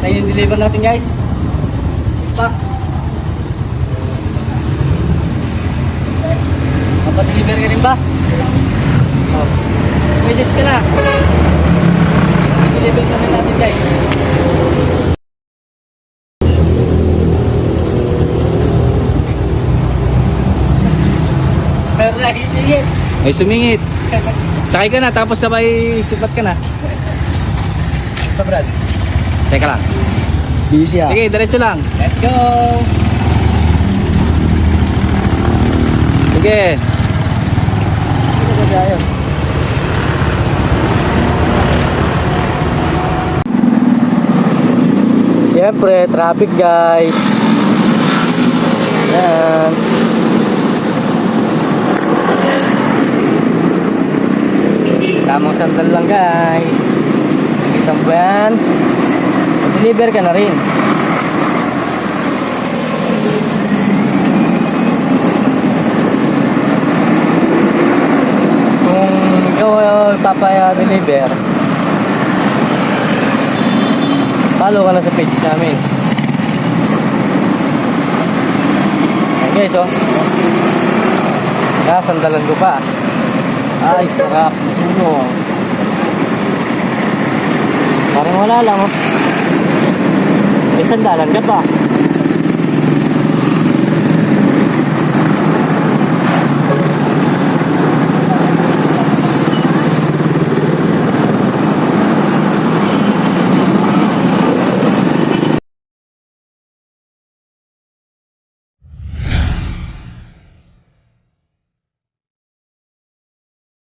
Ito yung deliver natin guys. Pa. Papa-deliver ka rin ba? Oh. Pwede ka na. Deliver ka na natin guys. Pero lagi singit. Ay, sumingit. Sakay ka na, tapos sabay sipat ka na. Sa Brad. Teka lang. Busy ah. Sige, diretso lang. Let's go. Sige. Siyempre, traffic guys. Yan. Tamang sandal lang guys. Nakita mo ba yan? Deliver ka na rin. Kung ikaw papaya-deliver, follow ka na sa page namin. Ayan guys, oh. Sandalan ko pa. Ay, sarap. Ano? Parang wala lang, oh. May sandalan ka pa.